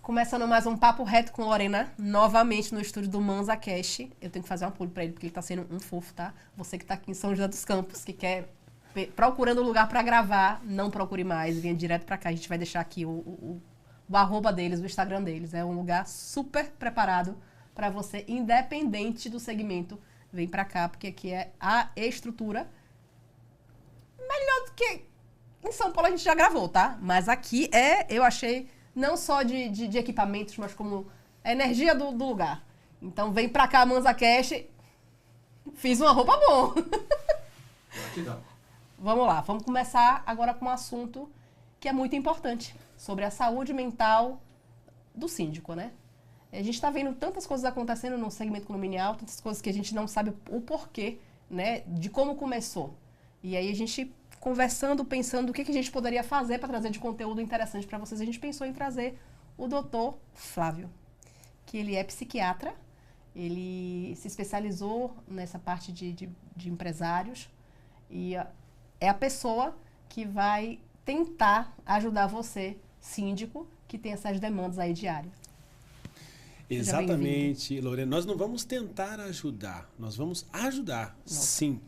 Começando mais um Papo Reto com Lorena, novamente no estúdio do ManzaCast. Eu tenho que fazer uma publi pra ele, porque ele tá sendo um fofo, tá? Você que tá aqui em São José dos Campos, que quer procurando lugar pra gravar, não procure mais, venha direto pra cá. A gente vai deixar aqui o arroba deles, o Instagram deles. É um lugar super preparado pra você, independente do segmento. Vem pra cá, porque aqui é a estrutura melhor do que em São Paulo a gente já gravou, tá? Mas aqui eu achei... Não só de equipamentos, mas como a energia do lugar. Então vem pra cá, ManzaCast. Fiz uma roupa bom. Vamos lá, vamos começar agora com um assunto que é muito importante. Sobre a saúde mental do síndico, né? A gente tá vendo tantas coisas acontecendo no segmento condominial, tantas coisas que a gente não sabe o porquê, né? De como começou. E aí a gente... conversando, pensando o que a gente poderia fazer para trazer de conteúdo interessante para vocês. A gente pensou em trazer o Dr. Flávio, que ele é psiquiatra, ele se especializou nessa parte de empresários e é a pessoa que vai tentar ajudar você, síndico, que tem essas demandas aí diárias. Exatamente, Lorena. Nós não vamos tentar ajudar, nós vamos ajudar, sim.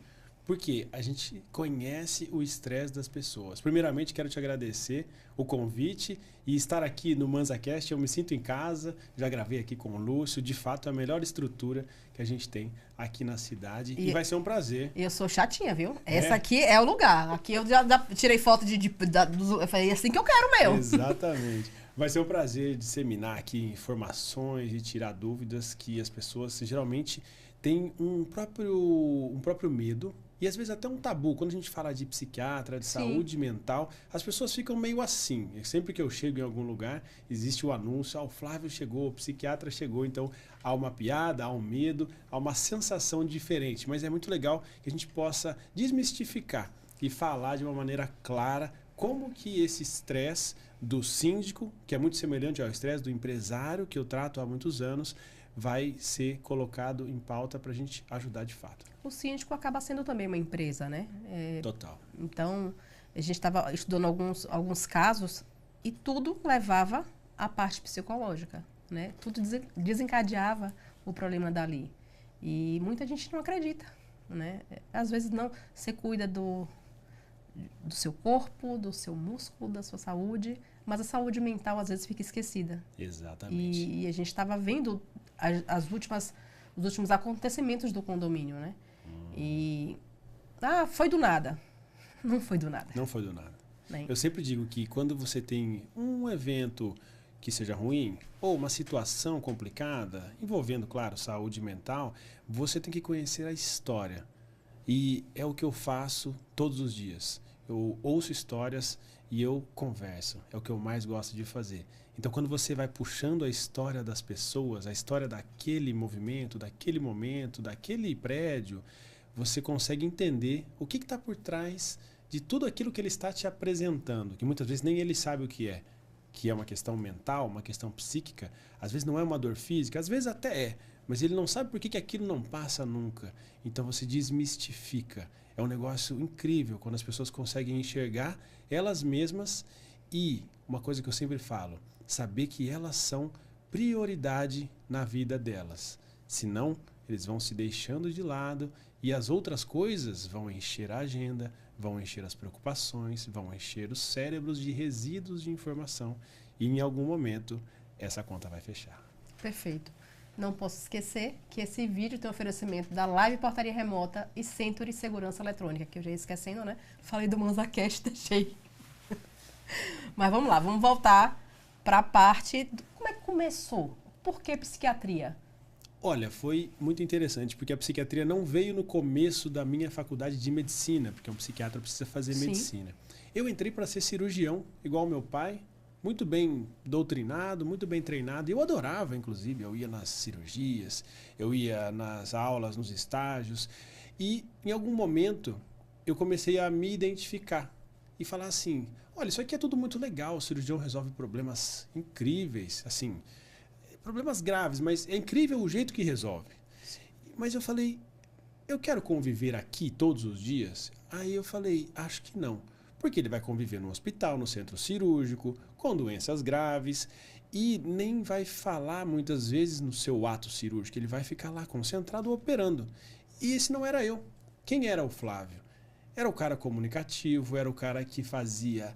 Porque a gente conhece o estresse das pessoas. Primeiramente, quero te agradecer o convite e estar aqui no ManzaCast. Eu me sinto em casa, já gravei aqui com o Lúcio. De fato, é a melhor estrutura que a gente tem aqui na cidade e vai ser um prazer. Eu sou chatinha, viu? Essa aqui é o lugar. Aqui eu já tirei foto eu falei, assim que eu quero meu. Exatamente. Vai ser um prazer disseminar aqui informações e tirar dúvidas que as pessoas geralmente têm um próprio medo. E às vezes até um tabu, quando a gente fala de psiquiatra, de saúde mental, as pessoas ficam meio assim. Sempre que eu chego em algum lugar, existe o anúncio, o Flávio chegou, o psiquiatra chegou. Então há uma piada, há um medo, há uma sensação diferente. Mas é muito legal que a gente possa desmistificar e falar de uma maneira clara como que esse estresse do síndico, que é muito semelhante ao estresse do empresário, que eu trato há muitos anos, vai ser colocado em pauta para a gente ajudar de fato. O síndico acaba sendo também uma empresa, né? Total. Então, a gente estava estudando alguns casos e tudo levava à parte psicológica, né? Tudo desencadeava o problema dali. E muita gente não acredita, né? Às vezes não, você cuida do seu corpo, do seu músculo, da sua saúde, mas a saúde mental às vezes fica esquecida. Exatamente. E a gente estava vendo os últimos acontecimentos do condomínio, né? E foi do nada. Não foi do nada. Não foi do nada. Né? Eu sempre digo que quando você tem um evento que seja ruim ou uma situação complicada, envolvendo, claro, saúde mental, você tem que conhecer a história. E é o que eu faço todos os dias. Eu ouço histórias e eu converso. É o que eu mais gosto de fazer. Então, quando você vai puxando a história das pessoas, a história daquele movimento, daquele momento, daquele prédio, você consegue entender o que está por trás de tudo aquilo que ele está te apresentando, que muitas vezes nem ele sabe o que é uma questão mental, uma questão psíquica. Às vezes não é uma dor física, às vezes até é, mas ele não sabe por que aquilo não passa nunca. Então você desmistifica. É um negócio incrível quando as pessoas conseguem enxergar elas mesmas e, uma coisa que eu sempre falo, saber que elas são prioridade na vida delas. Senão, eles vão se deixando de lado e as outras coisas vão encher a agenda, vão encher as preocupações, vão encher os cérebros de resíduos de informação e em algum momento essa conta vai fechar. Perfeito. Não posso esquecer que esse vídeo tem oferecimento da Live Portaria Remota e Century Segurança Eletrônica, que eu já ia esquecendo, né? Falei do ManzaCast, deixei. Mas vamos lá, vamos voltar para a parte... Como é que começou? Por que psiquiatria? Olha, foi muito interessante, porque a psiquiatria não veio no começo da minha faculdade de medicina, porque um psiquiatra precisa fazer medicina. Eu entrei para ser cirurgião, igual meu pai, muito bem doutrinado, muito bem treinado. Eu adorava, inclusive, eu ia nas cirurgias, eu ia nas aulas, nos estágios. E, em algum momento, eu comecei a me identificar e falar assim, olha, isso aqui é tudo muito legal, o cirurgião resolve problemas incríveis, assim... problemas graves, mas é incrível o jeito que resolve. Mas eu falei, eu quero conviver aqui todos os dias? Aí eu falei, acho que não. Porque ele vai conviver no hospital, no centro cirúrgico, com doenças graves e nem vai falar muitas vezes no seu ato cirúrgico. Ele vai ficar lá concentrado operando. E esse não era eu. Quem era o Flávio? Era o cara comunicativo, era o cara que fazia,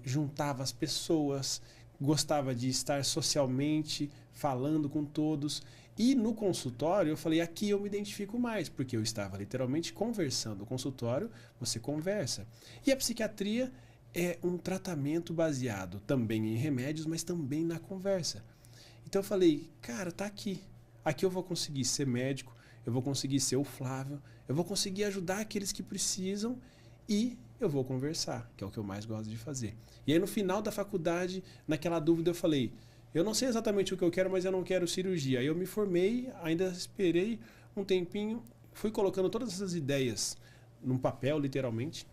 juntava as pessoas, gostava de estar socialmente, falando com todos. E no consultório, eu falei, aqui eu me identifico mais, porque eu estava literalmente conversando. No consultório, você conversa. E a psiquiatria é um tratamento baseado também em remédios, mas também na conversa. Então eu falei, cara, tá aqui. Aqui eu vou conseguir ser médico, eu vou conseguir ser o Flávio, eu vou conseguir ajudar aqueles que precisam e eu vou conversar, que é o que eu mais gosto de fazer. E aí no final da faculdade, naquela dúvida, eu falei, eu não sei exatamente o que eu quero, mas eu não quero cirurgia. Aí eu me formei, ainda esperei um tempinho, fui colocando todas essas ideias num papel, literalmente,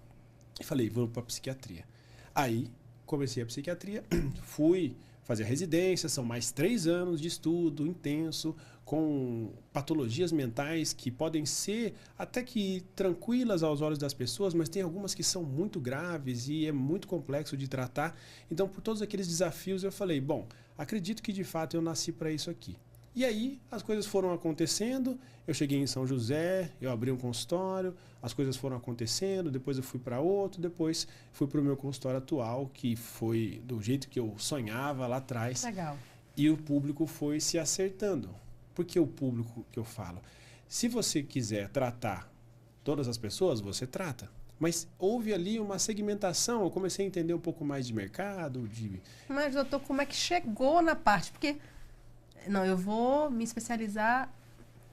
e falei, vou para psiquiatria. Aí comecei a psiquiatria, fui fazer a residência, são mais 3 anos de estudo intenso, com patologias mentais que podem ser até que tranquilas aos olhos das pessoas, mas tem algumas que são muito graves e é muito complexo de tratar. Então, por todos aqueles desafios, eu falei, bom, acredito que de fato eu nasci para isso aqui. E aí as coisas foram acontecendo, eu cheguei em São José, eu abri um consultório, as coisas foram acontecendo, depois eu fui para outro, depois fui para o meu consultório atual, que foi do jeito que eu sonhava lá atrás. Legal. E o público foi se acertando. Por que o público que eu falo? Se você quiser tratar todas as pessoas, você trata. Mas houve ali uma segmentação, eu comecei a entender um pouco mais de mercado, de... Mas, doutor, como é que chegou na parte? Porque, não, eu vou me especializar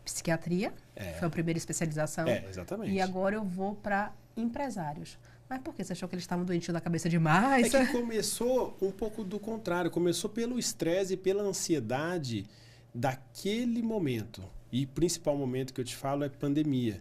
em psiquiatria, foi a primeira especialização. Exatamente. E agora eu vou para empresários. Mas por que você achou que eles estavam doentes da cabeça demais? É que começou um pouco do contrário, começou pelo estresse e pela ansiedade daquele momento. E o principal momento que eu te falo é pandemia,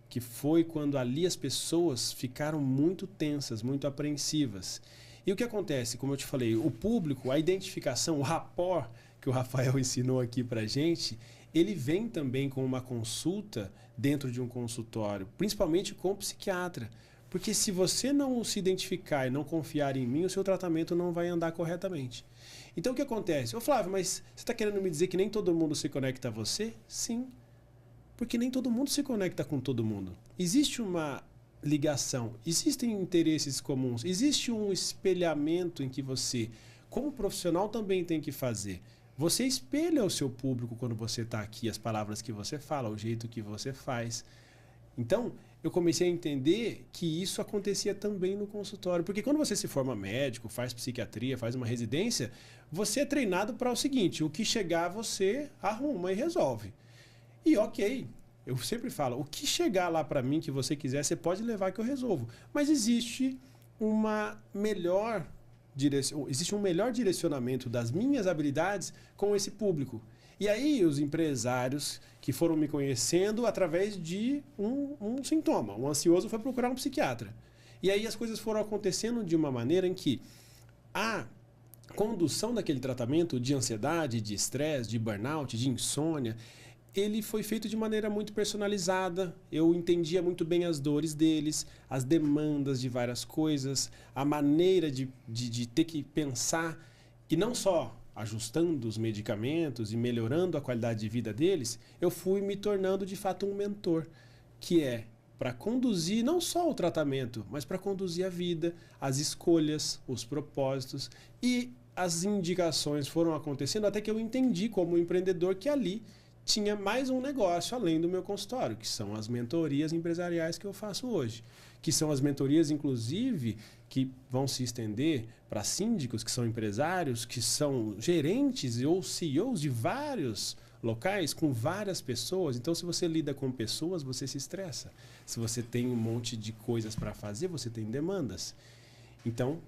que foi quando ali as pessoas ficaram muito tensas, muito apreensivas. E o que acontece, como eu te falei, o público, a identificação, o rapport que o Rafael ensinou aqui pra gente, ele vem também com uma consulta dentro de um consultório, principalmente com o psiquiatra. Porque se você não se identificar e não confiar em mim, o seu tratamento não vai andar corretamente. Então o que acontece? Ô Flávio, mas você está querendo me dizer que nem todo mundo se conecta a você? Sim. Porque nem todo mundo se conecta com todo mundo. Existe uma ligação, existem interesses comuns, existe um espelhamento em que você, como profissional, também tem que fazer. Você espelha o seu público quando você está aqui, as palavras que você fala, o jeito que você faz. Então, eu comecei a entender que isso acontecia também no consultório. Porque quando você se forma médico, faz psiquiatria, faz uma residência, você é treinado para o seguinte, o que chegar você arruma e resolve. E ok, eu sempre falo, o que chegar lá para mim que você quiser, você pode levar que eu resolvo. Mas existe um melhor direcionamento das minhas habilidades com esse público. E aí os empresários que foram me conhecendo através de um sintoma. Um ansioso foi procurar um psiquiatra. E aí as coisas foram acontecendo de uma maneira em que a condução daquele tratamento de ansiedade, de estresse, de burnout, de insônia, ele foi feito de maneira muito personalizada. Eu entendia muito bem as dores deles, as demandas de várias coisas, a maneira de ter que pensar, e não só ajustando os medicamentos e melhorando a qualidade de vida deles, eu fui me tornando de fato um mentor, que é para conduzir não só o tratamento, mas para conduzir a vida, as escolhas, os propósitos, e as indicações foram acontecendo até que eu entendi como empreendedor que ali tinha mais um negócio além do meu consultório, que são as mentorias empresariais que eu faço hoje, que são as mentorias, inclusive, que vão se estender para síndicos, que são empresários, que são gerentes ou CEOs de vários locais, com várias pessoas. Então, se você lida com pessoas, você se estressa. Se você tem um monte de coisas para fazer, você tem demandas. Então,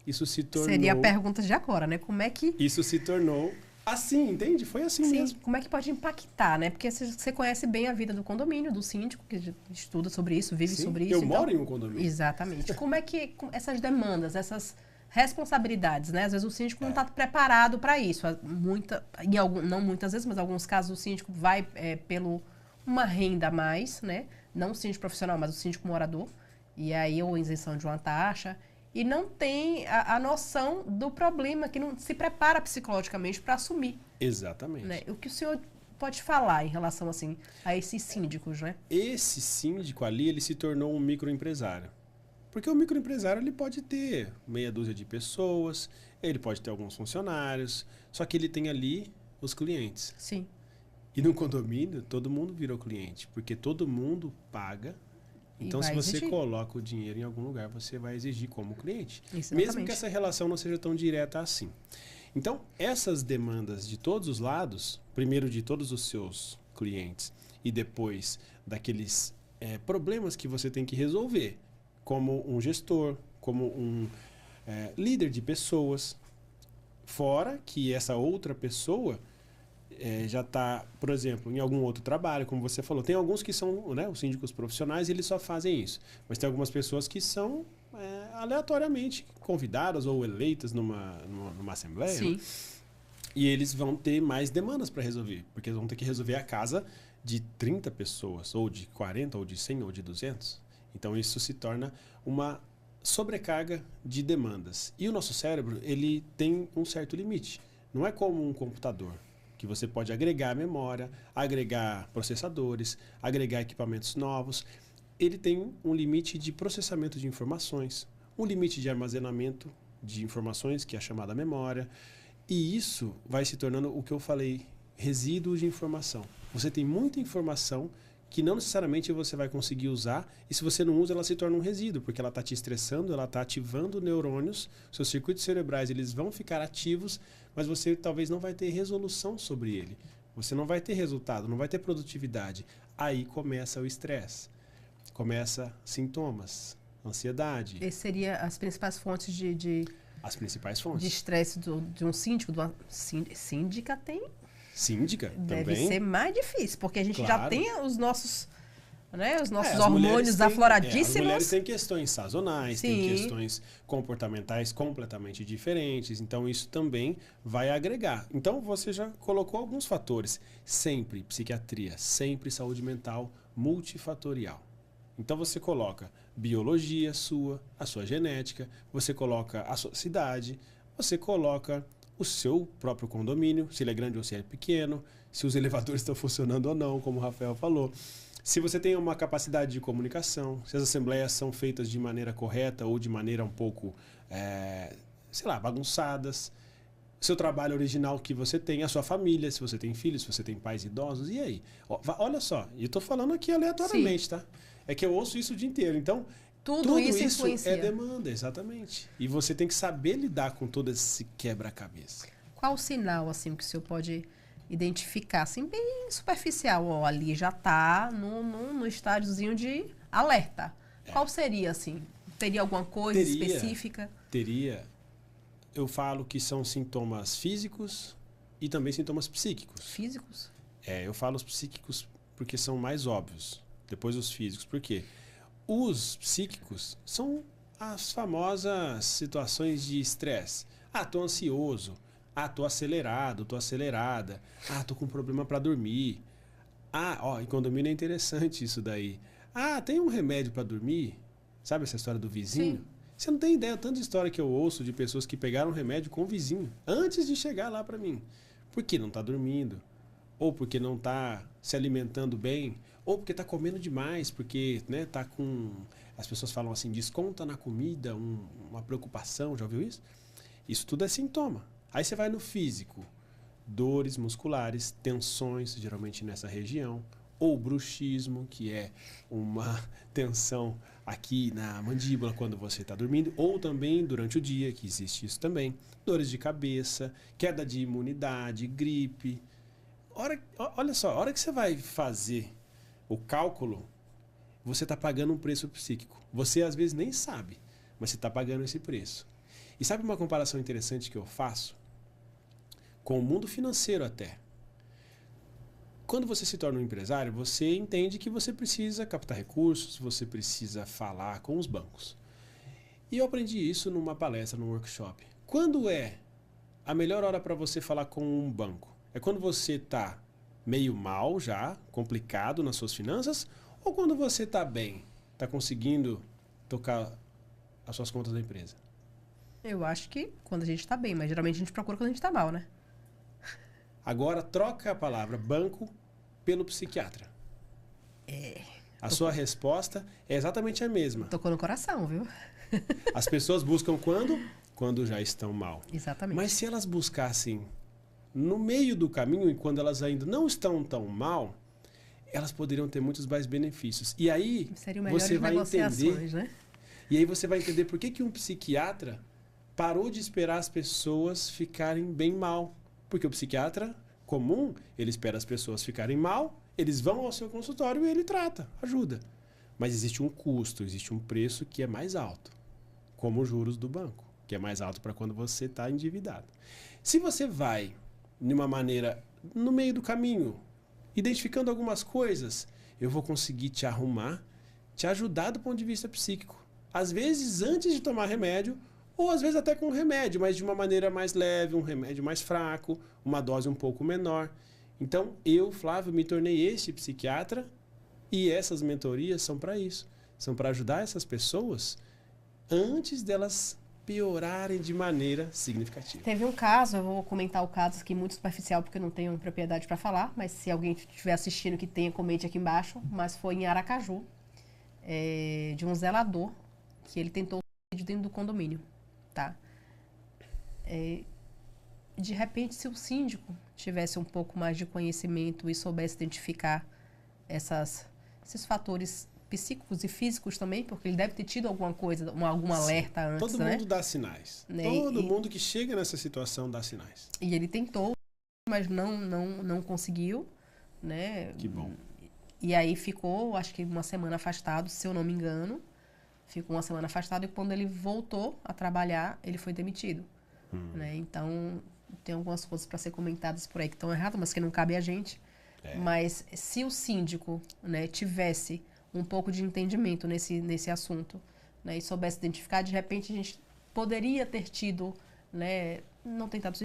isso se tornou... Seria a pergunta de agora, né? Como é que... Isso se tornou... assim, entende? Foi assim mesmo. Como é que pode impactar, né? Porque você conhece bem a vida do condomínio, do síndico, que estuda sobre isso, vive sobre isso. Eu moro em um condomínio. Exatamente. Como é que essas demandas, essas responsabilidades, né? Às vezes o síndico não está preparado para isso. Não muitas vezes, mas em alguns casos o síndico vai pelo uma renda a mais, né? Não o síndico profissional, mas o síndico morador. E aí, ou isenção de uma taxa. E não tem a noção do problema, que não se prepara psicologicamente para assumir. Exatamente. Né? O que o senhor pode falar em relação, assim, a esses síndicos, né? Esse síndico ali, ele se tornou um microempresário. Porque o microempresário, ele pode ter meia dúzia de pessoas, ele pode ter alguns funcionários, só que ele tem ali os clientes. Sim. E no condomínio, todo mundo virou cliente, porque todo mundo paga. Então, se você coloca o dinheiro em algum lugar, você vai exigir como cliente. Exatamente. Mesmo que essa relação não seja tão direta assim. Então, essas demandas de todos os lados, primeiro de todos os seus clientes e depois daqueles problemas que você tem que resolver, como um gestor, como um líder de pessoas, fora que essa outra pessoa já está, por exemplo, em algum outro trabalho, como você falou. Tem alguns que são, né, os síndicos profissionais e eles só fazem isso. Mas tem algumas pessoas que são aleatoriamente convidadas ou eleitas numa assembleia. Sim. Né? E eles vão ter mais demandas para resolver, porque eles vão ter que resolver a casa de 30 pessoas, ou de 40, ou de 100, ou de 200. Então isso se torna uma sobrecarga de demandas. E o nosso cérebro, ele tem um certo limite. Não é como um computador, que você pode agregar memória, agregar processadores, agregar equipamentos novos. Ele tem um limite de processamento de informações, um limite de armazenamento de informações, que é a chamada memória. E isso vai se tornando o que eu falei, resíduos de informação. Você tem muita informação que não necessariamente você vai conseguir usar, e se você não usa, ela se torna um resíduo, porque ela está te estressando, ela está ativando neurônios, seus circuitos cerebrais eles vão ficar ativos, mas você talvez não vai ter resolução sobre ele. Você não vai ter resultado, não vai ter produtividade. Aí começa o estresse, começa sintomas, ansiedade. Essas seriam as principais fontes As principais fontes. de estresse de um síndico, de uma síndica tem... Síndica Deve também. ser mais difícil, porque a gente já Claro. tem os nossos, né, os nossos As hormônios mulheres têm- afloradíssimos. as mulheres têm questões sazonais, têm Sim. questões comportamentais completamente diferentes. Então, isso também vai agregar. Então, você já colocou alguns fatores. Sempre psiquiatria, sempre saúde mental multifatorial. Então, você coloca biologia sua, a sua genética, você coloca a sua cidade, você coloca o seu próprio condomínio, se ele é grande ou se ele é pequeno, se os elevadores estão funcionando ou não, como o Rafael falou. Se você tem uma capacidade de comunicação, se as assembleias são feitas de maneira correta ou de maneira um pouco, bagunçadas. Seu trabalho original que você tem, a sua família, se você tem filhos, se você tem pais idosos, e aí? Olha só, e eu estou falando aqui aleatoriamente, tá? É que eu ouço isso o dia inteiro, então... Tudo isso isso influencia. é demanda, exatamente. E você tem que saber lidar com todo esse quebra-cabeça. Qual o sinal, assim, que o senhor pode identificar, assim, bem superficial? Ó, ali já está no estádiozinho de alerta. Qual seria, assim? Teria alguma coisa específica? Teria. Eu falo que são sintomas físicos e também sintomas psíquicos. Físicos? Eu falo os psíquicos porque são mais óbvios. Depois os físicos. Por quê? Os psíquicos são as famosas situações de estresse. Tô ansioso. Tô acelerado, tô acelerada. Tô com problema para dormir. Em condomínio é interessante isso daí. Tem um remédio para dormir? Sabe essa história do vizinho? Sim. Você não tem ideia, tanta história que eu ouço de pessoas que pegaram remédio com o vizinho antes de chegar lá para mim. Porque não está dormindo, ou porque não está se alimentando bem, ou porque está comendo demais, porque tá com... As pessoas falam assim, desconta na comida, uma preocupação, já ouviu isso? Isso tudo é sintoma. Aí você vai no físico, dores musculares, tensões, geralmente nessa região, ou bruxismo, que é uma tensão aqui na mandíbula quando você está dormindo, ou também durante o dia, que existe isso também, dores de cabeça, queda de imunidade, gripe. Olha só, a hora que você vai fazer o cálculo, você está pagando um preço psíquico. Você às vezes nem sabe, mas você está pagando esse preço. E sabe uma comparação interessante que eu faço? Com o mundo financeiro até. Quando você se torna um empresário, você entende que você precisa captar recursos, você precisa falar com os bancos. E eu aprendi isso numa palestra, num workshop. Quando é a melhor hora para você falar com um banco? É quando você está meio mal já, complicado nas suas finanças, ou quando você está bem, está conseguindo tocar as suas contas da empresa? Eu acho que quando a gente tá bem, mas geralmente a gente procura quando a gente tá mal, né? Agora troca a palavra banco pelo psiquiatra. A sua resposta é exatamente a mesma. Tocou no coração, viu? As pessoas buscam quando? Quando já estão mal. Exatamente. Mas se elas buscassem no meio do caminho e quando elas ainda não estão tão mal, elas poderiam ter muitos mais benefícios. E aí Seria o melhor você de vai negociações, entender, né? e aí você vai entender por que um psiquiatra parou de esperar as pessoas ficarem bem mal. Porque o psiquiatra comum, ele espera as pessoas ficarem mal, eles vão ao seu consultório e ele trata, ajuda. Mas existe um custo, existe um preço que é mais alto, como os juros do banco, que é mais alto para quando você está endividado. Se você vai de uma maneira no meio do caminho, identificando algumas coisas, eu vou conseguir te arrumar, te ajudar do ponto de vista psíquico. Às vezes antes de tomar remédio, ou às vezes até com remédio, mas de uma maneira mais leve, um remédio mais fraco, uma dose um pouco menor. Então, eu, Flávio, me tornei este psiquiatra e essas mentorias são para isso. São para ajudar essas pessoas antes delas piorarem de maneira significativa. Teve um caso, eu vou comentar o caso aqui muito superficial porque eu não tenho propriedade para falar, mas se alguém estiver assistindo que tenha, comente aqui embaixo. Mas foi em Aracaju, de um zelador que ele tentou suicídio dentro do condomínio, tá? De repente, se o síndico tivesse um pouco mais de conhecimento e soubesse identificar esses fatores psíquicos e físicos também, porque ele deve ter tido alguma coisa, algum alerta antes, todo né? mundo dá sinais. Né? Todo mundo que chega nessa situação dá sinais. E ele tentou, mas não conseguiu, né? Que bom. E aí ficou, acho que uma semana afastado, se eu não me engano. Ficou uma semana afastado e quando ele voltou a trabalhar, ele foi demitido. Né? Então, tem algumas coisas para ser comentadas por aí que estão erradas, mas que não cabe a gente. Mas se o síndico, né, tivesse um pouco de entendimento nesse assunto, né, e soubesse identificar, de repente a gente poderia ter tido, né, não tentado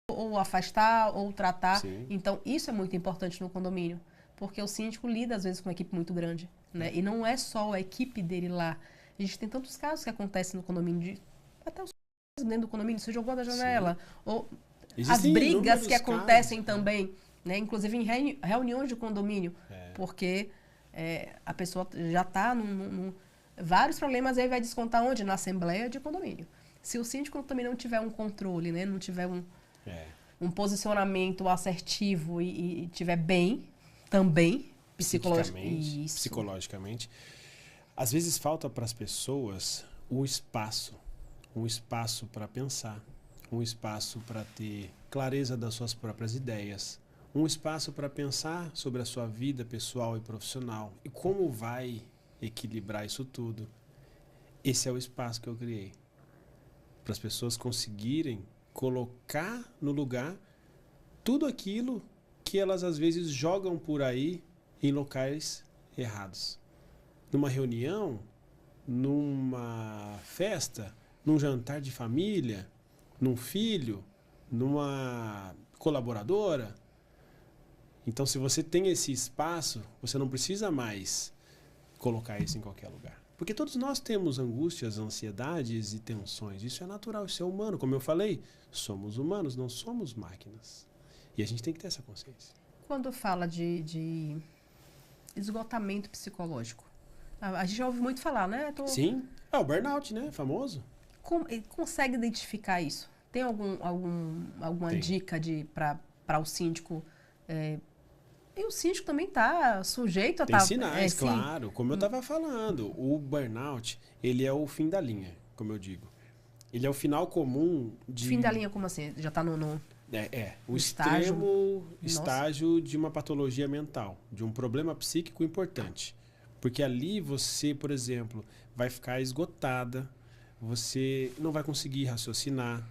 ou afastar ou tratar. Sim. Então, isso é muito importante no condomínio, porque o síndico lida às vezes com uma equipe muito grande, né? E não é só a equipe dele lá. A gente tem tantos casos que acontecem no condomínio, até os dentro do condomínio se jogou da janela, ou existem as brigas que inúmeros acontecem casos, também, né? Inclusive em reuniões de condomínio, porque a pessoa já está vários problemas, aí vai descontar onde? Na assembleia de condomínio. Se o síndico também não tiver um controle, né? Não tiver um posicionamento assertivo e tiver bem também, psicologicamente, às vezes falta para as pessoas um espaço para pensar, um espaço para ter clareza das suas próprias ideias, um espaço para pensar sobre a sua vida pessoal e profissional e como vai equilibrar isso tudo. Esse é o espaço que eu criei para as pessoas conseguirem colocar no lugar tudo aquilo que elas às vezes jogam por aí em locais errados. Numa reunião, numa festa, num jantar de família, num filho, numa colaboradora. Então, se você tem esse espaço, você não precisa mais colocar isso em qualquer lugar. Porque todos nós temos angústias, ansiedades e tensões. Isso é natural, isso é humano. Como eu falei, somos humanos, não somos máquinas. E a gente tem que ter essa consciência. Quando fala de esgotamento psicológico, a gente já ouve muito falar, né? Sim, o burnout, né? Famoso. Consegue identificar isso? Tem alguma dica para o síndico? E o síndico também está sujeito a Tem sinais, claro. Como eu estava falando, o burnout, ele é o fim da linha, como eu digo. Ele é o final comum de... Fim da linha como assim? Já está no o extremo estágio de uma patologia mental, de um problema psíquico importante. Porque ali você, por exemplo, vai ficar esgotada, você não vai conseguir raciocinar,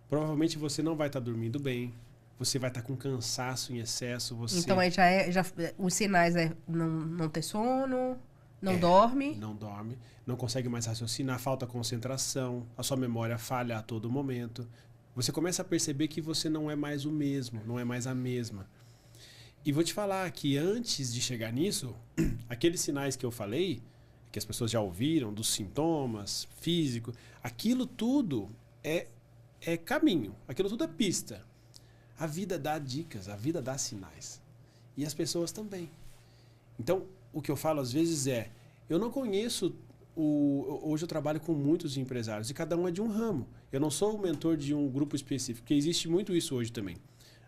provavelmente você não vai estar dormindo bem, você vai estar com cansaço em excesso. Então aí os sinais é não ter sono, Não dorme. Não dorme, não consegue mais raciocinar, falta concentração, a sua memória falha a todo momento. Você começa a perceber que você não é mais o mesmo, não é mais a mesma. E vou te falar que antes de chegar nisso, aqueles sinais que eu falei, que as pessoas já ouviram, dos sintomas físicos, aquilo tudo é caminho, aquilo tudo é pista. A vida dá dicas, a vida dá sinais. E as pessoas também. Então, o que eu falo às vezes é, eu não conheço, hoje eu trabalho com muitos empresários e cada um é de um ramo. Eu não sou o mentor de um grupo específico, porque existe muito isso hoje também.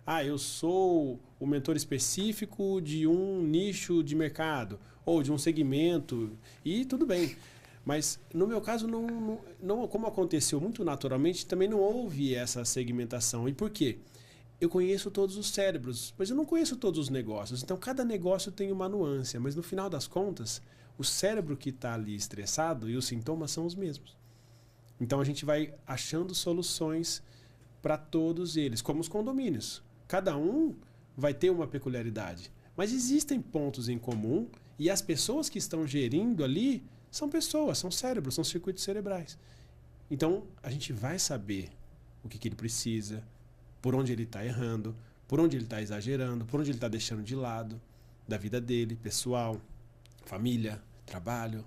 Ah, eu sou o mentor específico de um nicho de mercado ou de um segmento e tudo bem. Mas no meu caso, não, como aconteceu muito naturalmente, também não houve essa segmentação. E por quê? Eu conheço todos os cérebros, mas eu não conheço todos os negócios. Então, cada negócio tem uma nuance, mas no final das contas, o cérebro que está ali estressado e os sintomas são os mesmos. Então, a gente vai achando soluções para todos eles, como os condomínios. Cada um vai ter uma peculiaridade, mas existem pontos em comum e as pessoas que estão gerindo ali são pessoas, são cérebros, são circuitos cerebrais. Então, a gente vai saber o que ele precisa, por onde ele está errando, por onde ele está exagerando, por onde ele está deixando de lado da vida dele, pessoal, família, trabalho.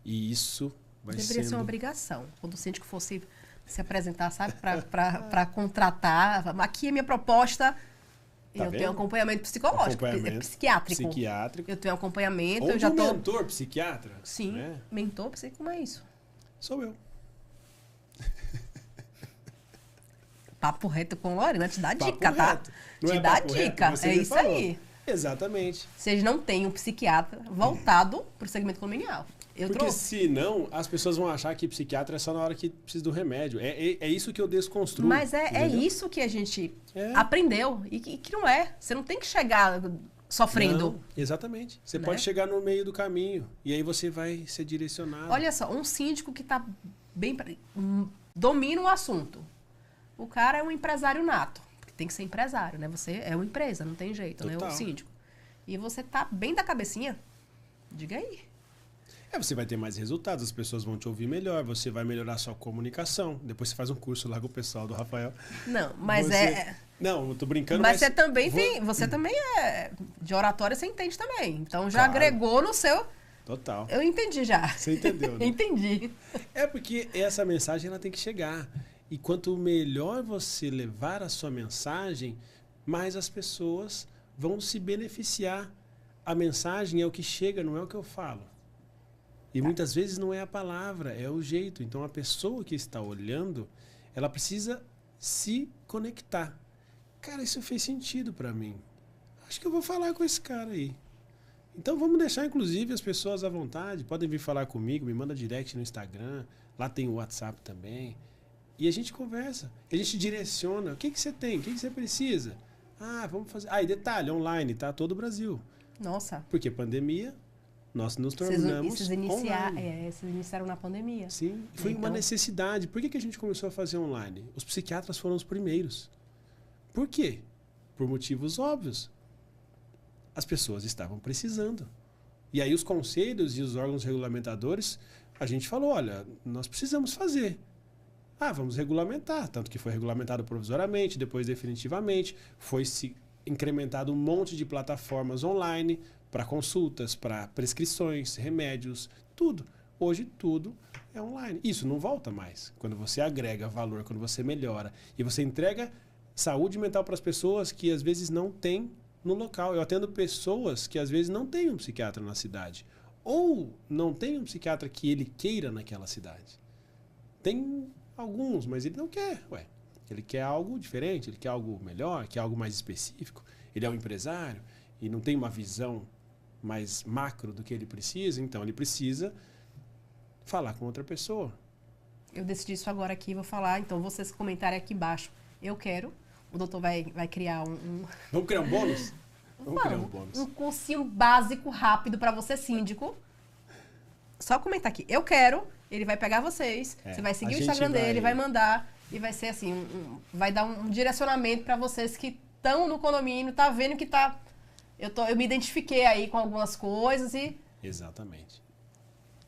E isso vai Deveria sendo... ser uma obrigação. Quando o síndico fosse se apresentar, sabe, para contratar. Aqui é minha proposta. Tá eu vendo? tenho acompanhamento psicológico, psiquiátrico. Psiquiátrico. Eu tenho acompanhamento. Ou eu já de um tô... mentor psiquiatra. Sim, né? mentor psiquiátrico, como é isso? Sou eu. Papo reto com Lorena, te dá Papo dica, tá? reto. Não Te é dá papo reto, dica. você É me isso falou. aí. Exatamente. Vocês não têm um psiquiatra voltado para o segmento condominial. Eu Porque trouxe. senão as pessoas vão achar que psiquiatra é só na hora que precisa do remédio. É isso que eu desconstruo. Mas é entendeu? isso que a gente É. aprendeu e que não é. Você não tem que chegar sofrendo. Não, exatamente. Você Né? pode chegar no meio do caminho e aí você vai ser direcionado. Olha só, um síndico que tá bem domina o assunto. O cara é um empresário nato. Tem que ser empresário, né? Você é uma empresa, não tem jeito, né? Total. O síndico. E você tá bem da cabecinha. Diga aí. Você vai ter mais resultados, as pessoas vão te ouvir melhor, você vai melhorar a sua comunicação. Depois você faz um curso lá com o pessoal do Rafael. Não, mas Você- Não, eu tô brincando, Mas você também vou- tem. Você também é. De oratória você entende também. Então já Claro. agregou no seu. Total. Eu entendi já. Você entendeu, né? Entendi. É porque essa mensagem ela tem que chegar. E quanto melhor você levar a sua mensagem, mais as pessoas vão se beneficiar. A mensagem é o que chega, não é o que eu falo. E muitas vezes não é a palavra, é o jeito. Então a pessoa que está olhando, ela precisa se conectar. Cara, isso fez sentido para mim. Acho que eu vou falar com esse cara aí. Então vamos deixar, inclusive, as pessoas à vontade. Podem vir falar comigo, me manda direct no Instagram. Lá tem o WhatsApp também. E a gente conversa. A gente direciona. O que você tem? O que você precisa? Ah, vamos fazer. Ah, e detalhe, online, tá? Todo o Brasil. Nossa. Porque pandemia, nós nos Vocês tornamos online. vocês iniciaram na pandemia. Sim, foi uma Então- necessidade. Por que a gente começou a fazer online? Os psiquiatras foram os primeiros. Por quê? Por motivos óbvios. As pessoas estavam precisando. E aí os conselhos e os órgãos regulamentadores, a gente falou, olha, nós precisamos fazer. Ah, vamos regulamentar. Tanto que foi regulamentado provisoriamente, depois definitivamente. Foi se incrementado um monte de plataformas online para consultas, para prescrições, remédios, tudo. Hoje tudo é online. Isso não volta mais. Quando você agrega valor, quando você melhora e você entrega saúde mental para as pessoas que às vezes não têm no local. Eu atendo pessoas que às vezes não têm um psiquiatra na cidade. Ou não tem um psiquiatra que ele queira naquela cidade. Tem alguns, mas ele não quer. Ele quer algo diferente, ele quer algo melhor, quer algo mais específico. Ele é um empresário e não tem uma visão mais macro do que ele precisa, então ele precisa falar com outra pessoa. Eu decidi isso agora aqui, vou falar. Então, vocês comentarem aqui embaixo. Eu quero. O doutor vai criar Vamos criar um bônus? Vamos criar um bônus. um cursinho básico, rápido, para você, síndico. Só comentar aqui. Eu quero. Ele vai pegar vocês. Você vai seguir o Instagram dele, vai mandar. E vai ser assim, vai dar um direcionamento para vocês que estão no condomínio, tá vendo que tá... Eu me identifiquei aí com algumas coisas e... Exatamente.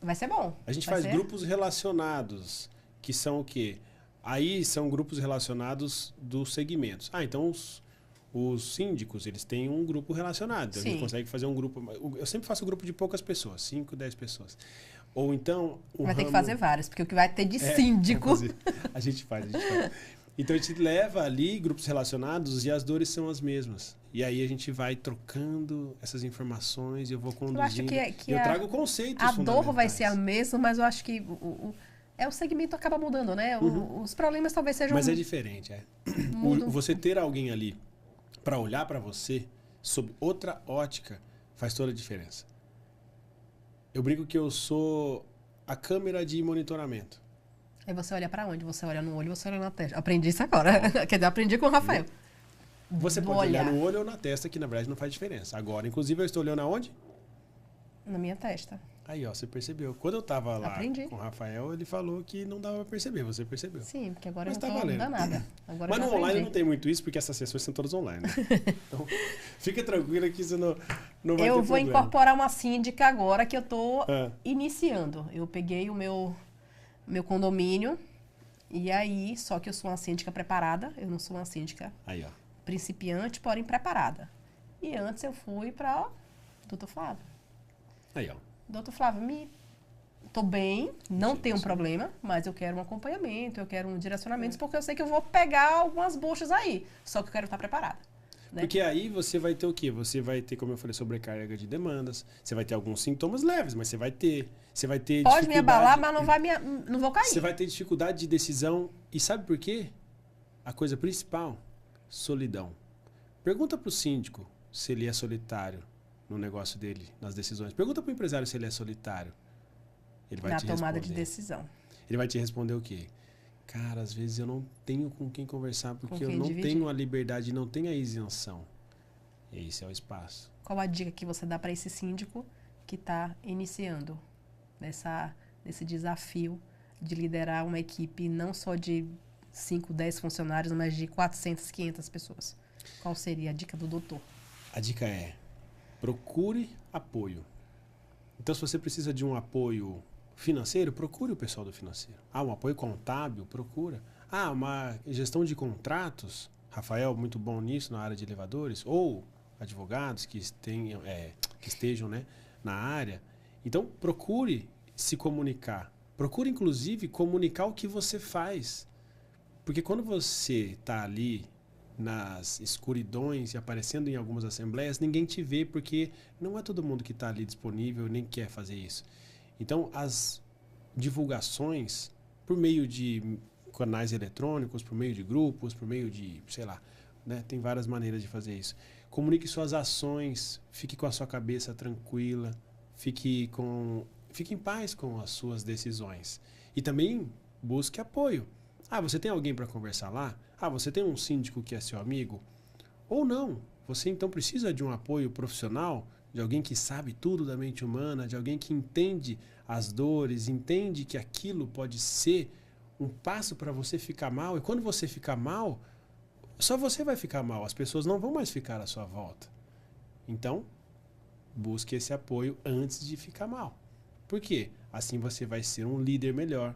Vai ser bom. A gente Vai faz ser... grupos relacionados, que são o quê? Aí são grupos relacionados dos segmentos. Então os síndicos, eles têm um grupo relacionado. Então a gente consegue fazer um grupo... Eu sempre faço um grupo de poucas pessoas, 5, 10 pessoas. Ou então... Vai ter que fazer vários, porque o que vai ter de síndico... A gente faz. Então a gente leva ali grupos relacionados e as dores são as mesmas. E aí a gente vai trocando essas informações e eu vou conduzindo. Eu acho que eu trago conceitos a dor vai ser a mesma, mas eu acho que o segmento acaba mudando, né? Os problemas talvez sejam... Mas é diferente, Você ter alguém ali para olhar para você sob outra ótica faz toda a diferença. Eu brinco que eu sou a câmera de monitoramento. Aí você olha para onde? Você olha no olho, você olha na testa. Aprendi isso agora. Quer dizer, aprendi com o Rafael. Você pode olhar no olho ou na testa, que na verdade não faz diferença. Agora, inclusive, eu estou olhando aonde? Na minha testa. Aí, ó, você percebeu. Quando eu tava lá com o Rafael, ele falou que não dava pra perceber. Você percebeu. Sim, porque agora eu não tô danada. Agora mas no online não tem muito isso, porque essas sessões são todas online. Né? Então, fica tranquila que isso não vai ter problema. Eu vou incorporar uma síndica agora que eu tô iniciando. Eu peguei o meu condomínio e aí, só que eu sou uma síndica preparada. Eu não sou uma síndica principiante, porém preparada. E antes eu fui para Doutor Flávio. Aí, ó. Doutor Flávio, tô bem, não tenho um problema, mas eu quero um acompanhamento, eu quero um direcionamento, porque eu sei que eu vou pegar algumas buchas aí. Só que eu quero estar preparada. Né? Porque aí você vai ter o quê? Você vai ter, como eu falei, sobrecarga de demandas. Você vai ter alguns sintomas leves, mas você vai ter. Você vai ter Pode me abalar, mas não vou cair. Você vai ter dificuldade de decisão. E sabe por quê? A coisa principal, solidão. Pergunta pro síndico se ele é solitário no negócio dele, nas decisões. Pergunta pro empresário se ele é solitário. Ele vai te responder. Na tomada de decisão. Ele vai te responder o quê? Cara, às vezes eu não tenho com quem conversar porque eu não tenho a liberdade, não tenho a isenção. E esse é o espaço. Qual a dica que você dá para esse síndico que está iniciando nesse desafio de liderar uma equipe não só de 5, 10 funcionários, mas de 400, 500 pessoas? Qual seria a dica do doutor? A dica é: procure apoio. Então, se você precisa de um apoio financeiro, procure o pessoal do financeiro. Um apoio contábil, procura. Uma gestão de contratos, Rafael, muito bom nisso na área de elevadores, ou advogados que estejam na área. Então, procure se comunicar. Procure, inclusive, comunicar o que você faz. Porque quando você está ali nas escuridões e aparecendo em algumas assembleias, ninguém te vê, porque não é todo mundo que está ali disponível nem quer fazer isso. Então, as divulgações por meio de canais eletrônicos, por meio de grupos, por meio de, sei lá, tem várias maneiras de fazer isso. Comunique suas ações, fique com a sua cabeça tranquila, fique em paz com as suas decisões. E também busque apoio. Você tem alguém para conversar lá? Você tem um síndico que é seu amigo? Ou não? Você então precisa de um apoio profissional, de alguém que sabe tudo da mente humana, de alguém que entende as dores, entende que aquilo pode ser um passo para você ficar mal. E quando você ficar mal, só você vai ficar mal. As pessoas não vão mais ficar à sua volta. Então, busque esse apoio antes de ficar mal. Por quê? Assim você vai ser um líder melhor.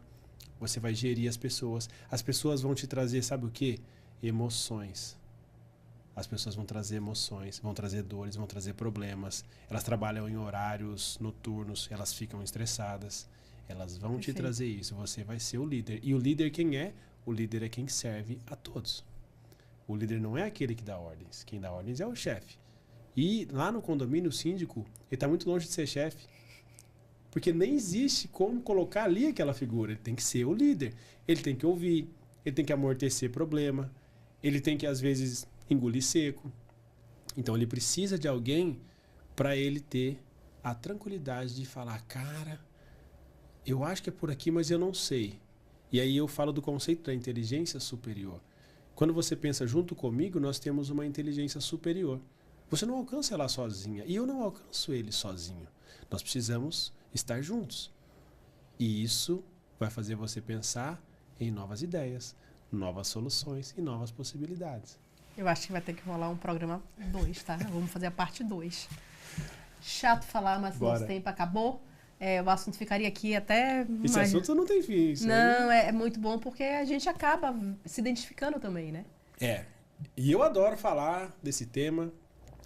Você vai gerir as pessoas. As pessoas vão te trazer, sabe o quê? Emoções. As pessoas vão trazer emoções, vão trazer dores, vão trazer problemas. Elas trabalham em horários noturnos, elas ficam estressadas. Elas vão te trazer isso. Você vai ser o líder. E o líder quem é? O líder é quem serve a todos. O líder não é aquele que dá ordens. Quem dá ordens é o chefe. E lá no condomínio, o síndico, ele está muito longe de ser chefe. Porque nem existe como colocar ali aquela figura. Ele tem que ser o líder. Ele tem que ouvir, ele tem que amortecer problema, ele tem que, às vezes, engolir seco. Então, ele precisa de alguém para ele ter a tranquilidade de falar: cara, eu acho que é por aqui, mas eu não sei. E aí eu falo do conceito da inteligência superior. Quando você pensa junto comigo, nós temos uma inteligência superior. Você não alcança ela sozinha. E eu não alcanço ele sozinho. Nós precisamos estar juntos. E isso vai fazer você pensar em novas ideias, novas soluções e novas possibilidades. Eu acho que vai ter que rolar um programa 2, tá? Vamos fazer a parte 2. Chato falar, mas nosso tempo acabou. o assunto ficaria aqui até... Esse assunto não tem fim. Isso não, é muito bom porque a gente acaba se identificando também, né? E eu adoro falar desse tema.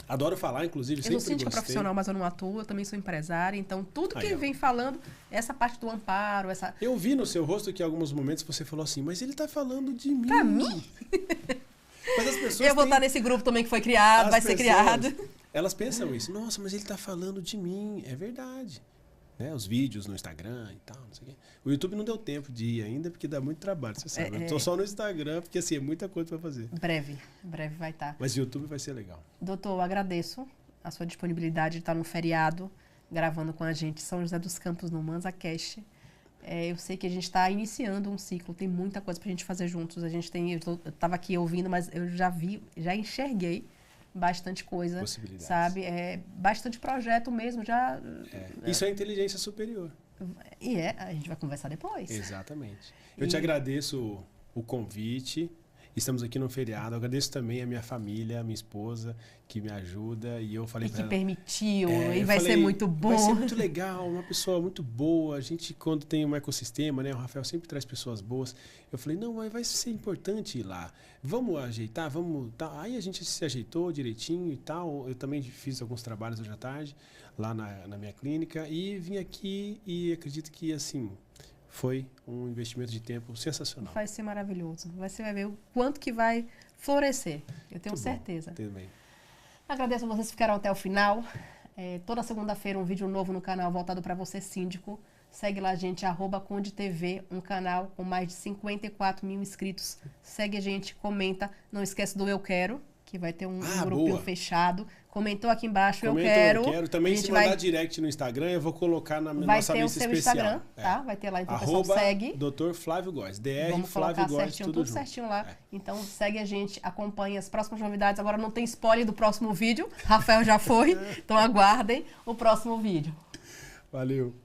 Adoro falar, inclusive, sempre Eu sou síndica gostei. profissional, mas eu não atuo, eu também sou empresária, então tudo que vem falando, essa parte do amparo, essa... Eu vi no seu rosto que em alguns momentos você falou assim, mas ele tá falando de mim. Pra mim? Mas as pessoas Eu vou estar nesse grupo também que foi criado, vai ser criado. Elas pensam isso. Nossa, mas ele tá falando de mim. É verdade. Né? Os vídeos no Instagram e tal, não sei o quê. O YouTube não deu tempo de ir ainda, porque dá muito trabalho, você sabe. Eu tô só no Instagram, porque assim, é muita coisa para fazer. Breve vai estar. Mas o YouTube vai ser legal. Doutor, eu agradeço a sua disponibilidade de estar no feriado, gravando com a gente São José dos Campos no MansaCast. Eu sei que a gente está iniciando um ciclo, tem muita coisa pra gente fazer juntos. Eu estava aqui ouvindo, mas eu já enxerguei bastante coisa, sabe? Bastante projeto mesmo, já... Isso é inteligência superior. E a gente vai conversar depois. Exatamente. Eu te agradeço o convite. Estamos aqui no feriado. Eu agradeço também a minha família, a minha esposa, que me ajuda. E eu falei para ela... que permitiu, e vai ser muito bom. Vai ser muito legal, uma pessoa muito boa. A gente, quando tem um ecossistema, né? O Rafael sempre traz pessoas boas. Eu falei, não, mas vai ser importante ir lá. Vamos ajeitar, vamos... Tá. Aí a gente se ajeitou direitinho e tal. Eu também fiz alguns trabalhos hoje à tarde, lá na minha clínica. E vim aqui e acredito que, assim... Foi um investimento de tempo sensacional. Vai ser maravilhoso. Você vai ver o quanto que vai florescer. Eu tenho certeza. Também. Agradeço a vocês que ficaram até o final. Toda segunda-feira um vídeo novo no canal voltado para você, síndico. Segue lá a gente, @CondeTV, um canal com mais de 54 mil inscritos. Segue a gente, comenta. Não esquece do Eu Quero, que vai ter um grupinho fechado. Comentou aqui embaixo, eu quero. Também se mandar direct no Instagram, eu vou colocar na nossa lista especial. Vai ter o seu Instagram, tá? Vai ter lá, então o pessoal segue. Dr. Flávio Góes, DR Vamos Flávio colocar Góes, tudo certinho lá. Então segue a gente, acompanhe as próximas novidades. Agora não tem spoiler do próximo vídeo. Rafael já foi, então aguardem o próximo vídeo. Valeu.